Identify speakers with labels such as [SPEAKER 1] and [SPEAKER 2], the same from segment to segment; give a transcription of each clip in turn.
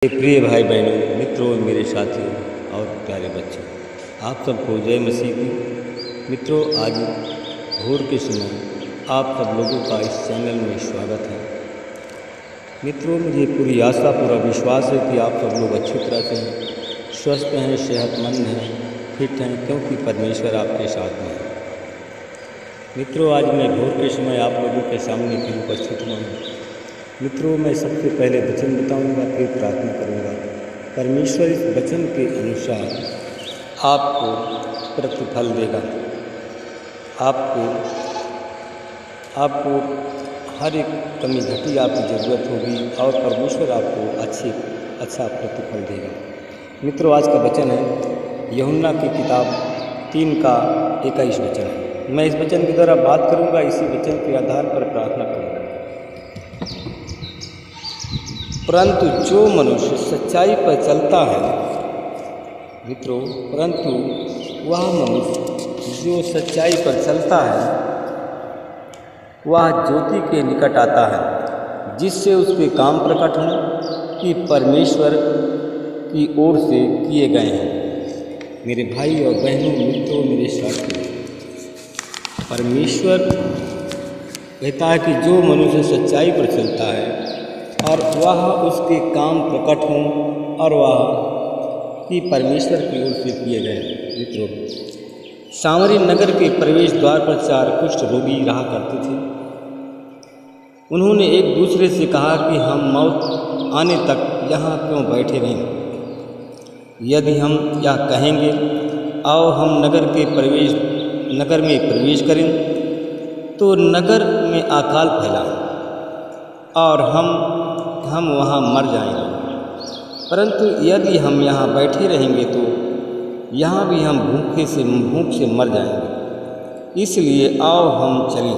[SPEAKER 1] प्रिय भाई बहनों, मित्रों, मेरे साथियों और प्यारे बच्चों, आप सबको जय मसीह की। मित्रों, आज भोर के समय आप सब लोगों का इस चैनल में स्वागत है। मित्रों, मुझे पूरी आशा पूरा विश्वास है कि आप सब लोग अच्छी तरह से हैं, स्वस्थ हैं, सेहतमंद हैं, फिट हैं, क्योंकि परमेश्वर आपके साथ में है। मित्रों, आज मैं भोर के समय आप लोगों के सामने फिर उपस्थित हुआ हूँ। मित्रों, मैं सबसे पहले वचन बताऊंगा, फिर प्रार्थना करूंगा। परमेश्वर इस वचन के अनुसार आपको प्रतिफल देगा। आपको हर एक कमी घटी आपकी ज़रूरत होगी और परमेश्वर आपको अच्छा प्रतिफल देगा। मित्रों, आज का वचन है यूहन्ना की किताब 3 का 21 वचन है। मैं इस वचन के द्वारा बात करूंगा, इसी वचन के आधार पर प्रार्थना करूंगा। परंतु जो मनुष्य सच्चाई पर चलता है, मित्रों, परंतु वह मनुष्य जो सच्चाई पर चलता है वह ज्योति के निकट आता है, जिससे उसके काम प्रकट हों कि परमेश्वर की ओर से किए गए हैं। मेरे भाई और बहनों, मित्रों, मेरे साथियों, परमेश्वर कहता है कि जो मनुष्य सच्चाई पर चलता है और वह उसके काम प्रकट हों और वह कि परमेश्वर की ओर से किए गए। मित्रों, सामरी नगर के प्रवेश द्वार पर 4 कुष्ठ रोगी रहा करते थे। उन्होंने एक दूसरे से कहा कि हम मौत आने तक यहाँ क्यों बैठे रहें? यदि हम यह कहेंगे, आओ हम नगर में प्रवेश करें, तो नगर में अकाल फैला और हम वहाँ मर जाएंगे। परंतु यदि हम यहाँ बैठे रहेंगे तो यहाँ भी हम भूख से मर जाएंगे। इसलिए आओ हम चलें,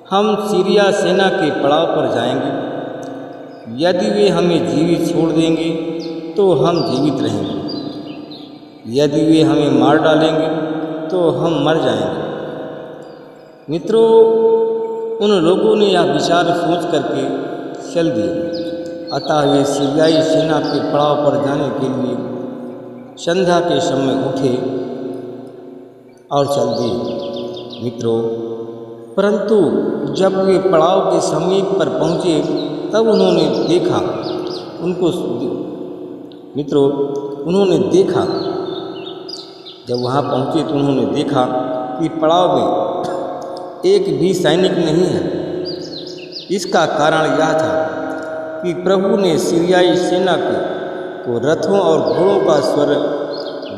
[SPEAKER 1] हम सीरिया सेना के पड़ाव पर जाएंगे। यदि वे हमें जीवित छोड़ देंगे तो हम जीवित रहेंगे, यदि वे हमें मार डालेंगे तो हम मर जाएंगे। मित्रों, उन लोगों ने यह विचार सोच करके चल दिए। अतः वे सीरियाई सेना के पड़ाव पर जाने के लिए संध्या के समय उठे और चल दिए। मित्रों, परंतु जब वे पड़ाव के समीप पर पहुँचे तब उन्होंने देखा जब वहाँ पहुँचे तो उन्होंने देखा कि पड़ाव में एक भी सैनिक नहीं है। इसका कारण यह था कि प्रभु ने सीरियाई सेना को रथों और घोड़ों का स्वर,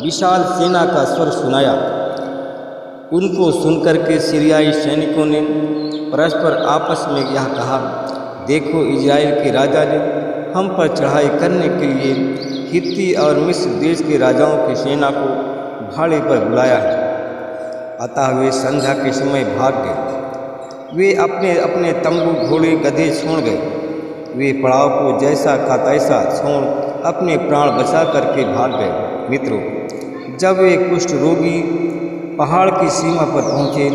[SPEAKER 1] विशाल सेना का स्वर सुनाया। उनको सुनकर के सीरियाई सैनिकों ने परस्पर आपस में यह कहा, देखो, इजराइल के राजा ने हम पर चढ़ाई करने के लिए हित्ती और मिस्र देश के राजाओं की सेना को भाड़े पर बुलाया है। अतः वे संध्या के समय भाग गए। वे अपने अपने तंबू, घोड़े, गधे छोड़ गए। वे पड़ाव को जैसा का तैसा छोड़ अपने प्राण बचा करके भाग गए। मित्रों, जब वे कुष्ठ रोगी पहाड़ की सीमा पर पहुँचे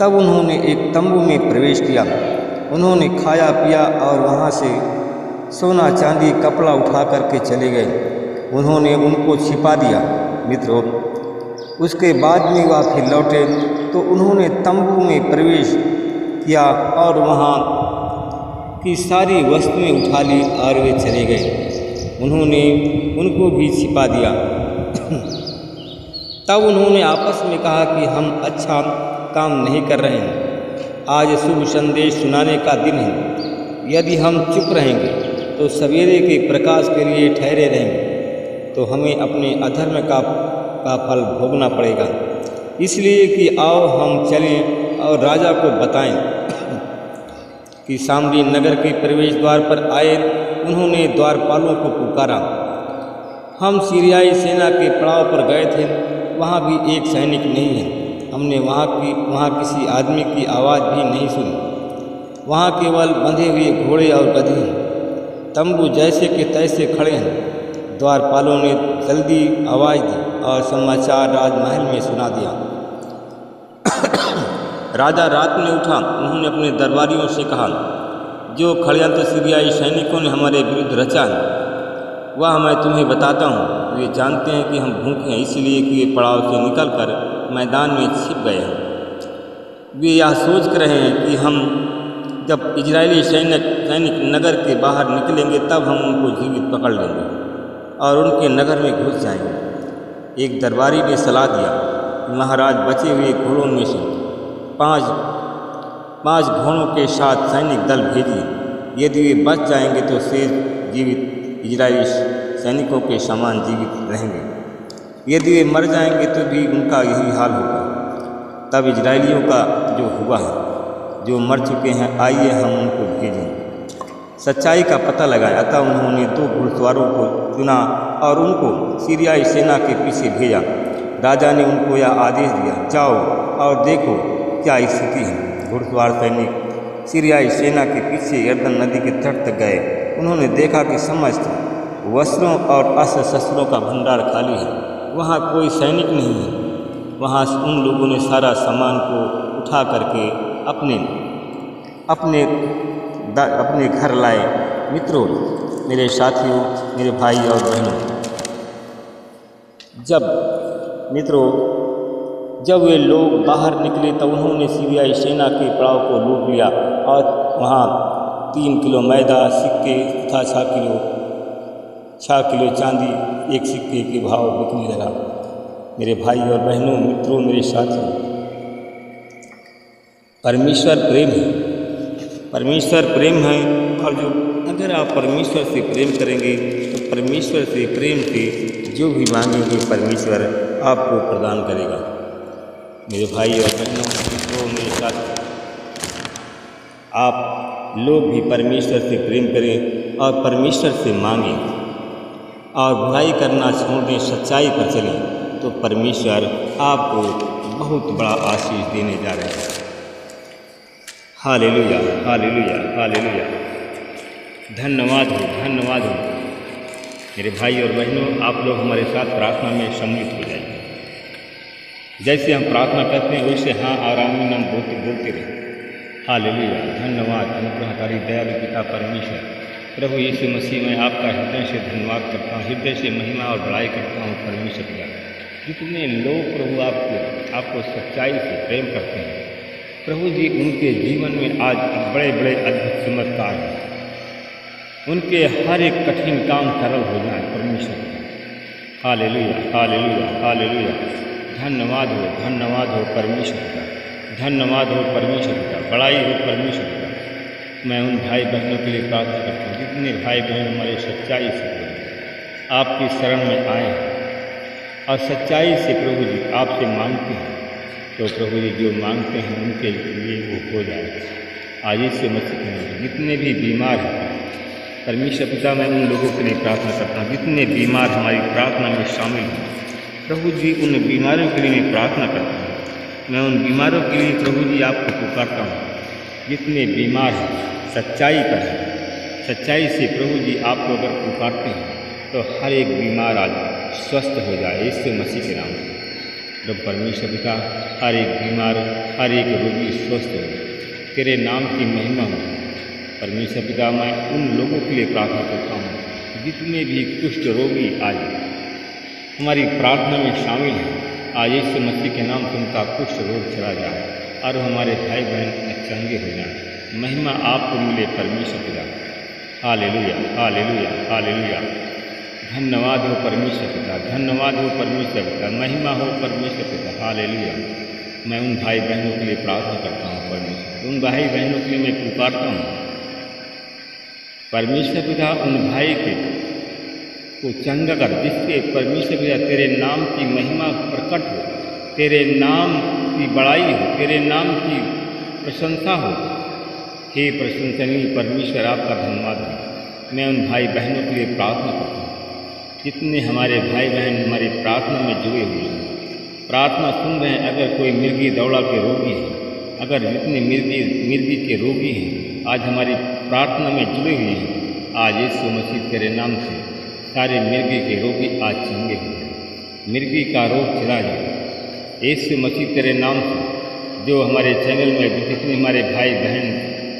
[SPEAKER 1] तब उन्होंने एक तंबू में प्रवेश किया। उन्होंने खाया पिया और वहाँ से सोना चांदी कपड़ा उठा करके चले गए। उन्होंने उनको छिपा दिया। मित्रों, उसके बाद में वह फिर लौटे तो उन्होंने तंबू में प्रवेश किया और वहाँ की सारी वस्तुएं उठा ली और वे चले गए। उन्होंने उनको भी छिपा दिया। तब उन्होंने आपस में कहा कि हम अच्छा काम नहीं कर रहे हैं। आज शुभ संदेश सुनाने का दिन है। यदि हम चुप रहेंगे तो सवेरे के प्रकाश के लिए ठहरे रहेंगे तो हमें अपने अधर्म का फल भोगना पड़ेगा। इसलिए कि आओ हम चलें और राजा को बताएं कि सामरी नगर के प्रवेश द्वार पर आए। उन्होंने द्वारपालों को पुकारा। हम सीरियाई सेना के पड़ाव पर गए थे, वहाँ भी एक सैनिक नहीं है। हमने वहाँ किसी आदमी की आवाज़ भी नहीं सुनी। वहाँ केवल बंधे हुए घोड़े और गधे हैं। तंबू जैसे के तैसे खड़े हैं। द्वारपालों ने जल्दी आवाज़ दी और समाचार राजमहल में सुना दिया। राजा रात में उठा। उन्होंने अपने दरबारियों से कहा, जो षड्यंत्र सीरियाई सैनिकों ने हमारे विरुद्ध रचा है वह मैं तुम्हें बताता हूँ। वे जानते हैं कि हम भूखे हैं, इसलिए कि वे पड़ाव से निकलकर मैदान में छिप गए हैं। वे यह सोच कर रहे हैं कि हम जब इजरायली सैनिक नगर के बाहर निकलेंगे तब हम उनको जीवित पकड़ लेंगे और उनके नगर में घुस जाएंगे। एक दरबारी ने सलाह दिया, महाराज बचे हुए घोड़ों में से पाँच घोड़ों के साथ सैनिक दल भेजिए। यदि वे बच जाएंगे तो शेष जीवित इजरायली सैनिकों के समान जीवित रहेंगे, यदि वे मर जाएंगे तो भी उनका यही हाल होगा। तब इजरायलियों का जो हुआ है, जो मर चुके हैं, आइए हम उनको भेजें। सच्चाई का पता लगाया। अतः उन्होंने 2 घुड़सवारों को चुना और उनको सीरियाई सेना के पीछे भेजा। राजा ने उनको यह आदेश दिया, जाओ और देखो क्या स्थिति है। घुड़सवार सैनिक सीरियाई सेना के पीछे यरदन नदी के तट तक गए। उन्होंने देखा कि समस्त वस्त्रों और अस्त्र शस्त्रों का भंडार खाली है, वहाँ कोई सैनिक नहीं है। वहाँ उन लोगों ने सारा सामान को उठा करके अपने घर लाए। मित्रों, मेरे साथियों, मेरे भाई और बहनों, जब वे लोग बाहर निकले तब उन्होंने सीरियाई सेना के पड़ाव को लूट लिया और वहाँ 3 किलो मैदा, सिक्के तथा 6 किलो चांदी एक सिक्के के भाव बिकने लगा। मेरे भाई और बहनों, मित्रों, मेरे साथियों, परमेश्वर प्रेम है और जो अगर आप परमेश्वर से प्रेम करेंगे तो परमेश्वर से प्रेम से जो भी मांगेंगे परमेश्वर आपको प्रदान करेगा। मेरे भाई और बहनों, मित्रों, मेरे साथ आप लोग भी परमेश्वर से प्रेम करें और परमेश्वर से मांगें और बुराई करना छोड़ दें, सच्चाई पर चलें, तो परमेश्वर आपको बहुत बड़ा आशीष देने जा रहे हैं। Hallelujah, hallelujah, hallelujah. धन्यवाद हो मेरे भाई और बहनों, आप लोग हमारे साथ प्रार्थना में सम्मिलित हो जाएंगे। जैसे हम प्रार्थना करते हैं वैसे हाँ और आमीन हम बोलते रहें। हालेलुया। धन्यवाद अनुग्रहकारी दयालु पिता परमेश्वर, प्रभु यीशु मसीह, मैं आपका हृदय से धन्यवाद करता हूँ, हृदय से महिमा और बड़ाई करता हूँ परमेश्वर पिता। जितने लोग प्रभु आपको सच्चाई से प्रेम करते हैं प्रभु जी, उनके जीवन में आज बड़े बड़े अद्भुत चमत्कार हैं। उनके हर एक कठिन काम सरल हो जाए परमेश्वर। Hallelujah, hallelujah, hallelujah. धन्यवाद हो परमेश्वर का, धन्यवाद हो परमेश्वर का, बड़ाई हो परमेश्वर का। मैं उन भाई बहनों के लिए प्रार्थना करता हूँ जितने भाई बहन हमारे सच्चाई से आपकी शरण में आए हैं और सच्चाई से प्रभु जी आपसे मांगते हैं, तो प्रभु जी जो मांगते हैं उनके लिए वो हो जाए। आज इससे मसीह जितने भी बीमार हैं परमेश्वर पिता, मैं उन लोगों के लिए प्रार्थना करता हूँ जितने बीमार हमारी प्रार्थना में शामिल हैं प्रभु जी, उन बीमारों के लिए मैं प्रार्थना करता हूँ। मैं उन बीमारों के लिए प्रभु जी आपको पुकारता हूँ जितने बीमार हैं, सच्चाई पर हैं, सच्चाई से प्रभु जी आपको अगर पुकारते हैं तो हर एक बीमार आज स्वस्थ हो जाए इससे मसीह के नाम से। प्रभु परमेश्वर पिता, हर एक बीमार, हर एक रोगी स्वस्थ हो, तेरे नाम की महिमा हो परमेश्वर पिता। मैं उन लोगों के लिए प्रार्थना करता हूँ जितने भी कुष्ठ रोगी आज हमारी प्रार्थना में शामिल हैं, आज यीशु मसीह के नाम से उनका कुष्ठ रोग चला जाए और हमारे भाई बहन चंगे हो जाए। महिमा आपको मिले परमेश्वर पिता। Hallelujah, hallelujah, hallelujah. धन्यवाद हो परमेश्वर पिता, धन्यवाद हो परमेश्वर पिता, महिमा हो परमेश्वर पिता। हालेलुया। मैं उन भाई बहनों के लिए प्रार्थना करता हूँ परमेश्वर, उन भाई बहनों के लिए मैं पुकारता हूँ परमेश्वर पिता। उन भाई को चंगा कर जिससे परमेश्वर पिता तेरे नाम की महिमा प्रकट हो, तेरे नाम की बड़ाई हो, तेरे नाम की प्रशंसा हो। हे प्रशंसनीय परमेश्वर, आपका धन्यवाद है। मैं उन भाई बहनों के लिए प्रार्थना करता हूँ जितने हमारे भाई बहन हमारी प्रार्थना में जुड़े हुए हैं, प्रार्थना सुन रहे हैं। अगर कोई मिर्गी दौड़ा के रोगी है, अगर जितने मिर्गी के रोगी हैं आज हमारी प्रार्थना में जुड़े हुए हैं, आज यीशु मसीह तेरे नाम से सारे मिर्गी के रोगी आज चंगे हुए, मिर्गी का रोग चला जाए यीशु मसीह तेरे नाम से। जो हमारे चैनल में जितने हमारे भाई बहन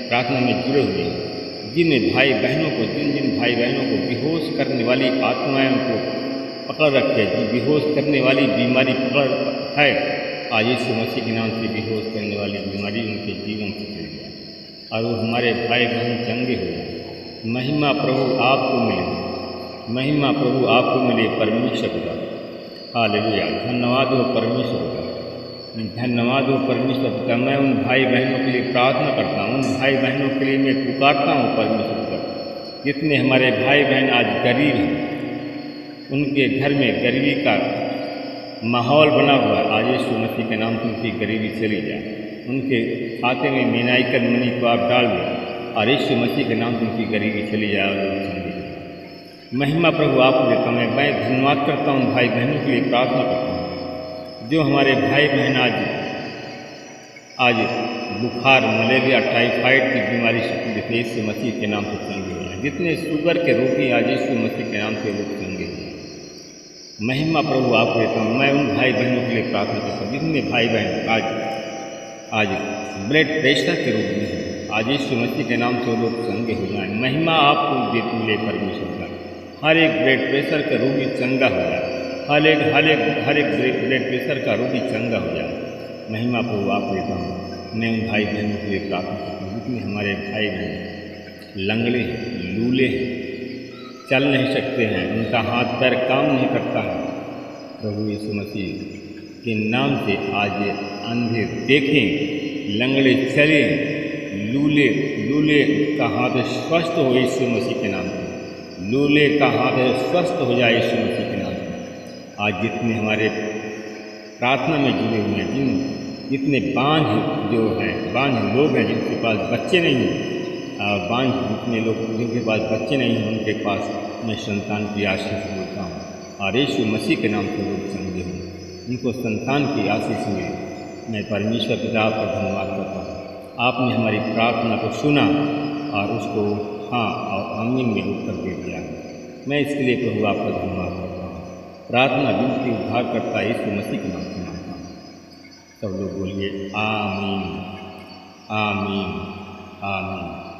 [SPEAKER 1] प्रार्थना में जुड़े हुए हैं, जिन भाई बहनों को जिन भाई बहनों को बेहोश करने वाली आत्माएं को पकड़ रखे, जो बेहोश करने वाली बीमारी पकड़ है, आज यीशु मसीह के नाम से बेहोश करने वाली बीमारी उनके जीवन से चली जाए और वो हमारे भाई बहन चंगे हो जाए। महिमा प्रभु आपको मिले, महिमा प्रभु आपको मिले परमेश्वर का। हालेलुया, धन्यवाद हो परमेश्वर का, धन्यवाद हो परमेश्वर का। मैं उन भाई बहनों के लिए प्रार्थना करता हूँ, उन भाई बहनों के लिए मैं पुकारता हूँ परमेश्वर का। जितने हमारे भाई बहन आज गरीब हैं, उनके घर में गरीबी का माहौल बना हुआ है, आज यीशु मसीह के नाम से उनकी गरीबी चली जाए। उनके खाते में मिनाइकल मनी को आप डाल दें और यीशु मसीह के नाम से उनकी गरीबी चली जाए और वो चली जाए। महिमा प्रभु आपको देता हूँ। मैं धन्यवाद करता हूँ, भाई बहनों के लिए प्रार्थना करता हूँ जो हमारे भाई बहन आज बुखार, मलेरिया, टाइफाइड की बीमारी से यीशु मसीह के नाम से चंगे हुए हैं। जितने शुगर के रोगी आज यीशु मसीह के नाम से लोग चंगे हुए हैं। महिमा प्रभु आपको देता हूँ। मैं उन भाई बहनों के लिए प्रार्थना करता हूँ जितने भाई बहन आज ब्लड प्रेशर के रोगी हैं, आज यीशु मसीह के नाम से वो लोग चंगे हो जाएं। महिमा आपको देती मिले परमेश्वर का। हर एक ब्लड प्रेशर का रोगी चंगा हो जाए, हर एक ब्लड प्रेशर का रोगी चंगा हो जाए। महिमा प्रभु आप देता हूँ। मैं उन भाई बहनों के लिए प्रार्थना करता हूँ जितने हमारे भाई बहन लंगड़े हैं, लूले हैं, चल नहीं सकते हैं, उनका हाथ पैर काम नहीं करता है, प्रभु यीशु मसीह के नाम से आज अंधे देखें, लंगड़े चलें, लूले का हाथ स्वस्थ हो यीशु मसीह के नाम से, लूले का हाथ स्वस्थ हो जाए यीशु मसीह के नाम से। आज जितने हमारे प्रार्थना में जुड़े हुए हैं, जितने बांझ लोग हैं जिनके पास बच्चे नहीं हैं, और बांझ जितने लोग जिनके पास बच्चे नहीं हैं, उनके पास मैं संतान की आशीष बोलता हूँ और यीशु मसीह के नाम से लोग चंगे हों, उनको संतान की आशीष मिले। मैं परमेश्वर पिता का धन्यवाद करता हूँ। आपने हमारी प्रार्थना को सुना और उसको हाँ और आमीन में उत्तर दे दिया। मैं इसके लिए प्रभु आपका धन्यवाद करता हूँ। प्रार्थना विनती उद्धार करता यीशु मसीह के नाम से मांगता हूँ। सब लोग बोलिए आमीन, आमीन, आमीन।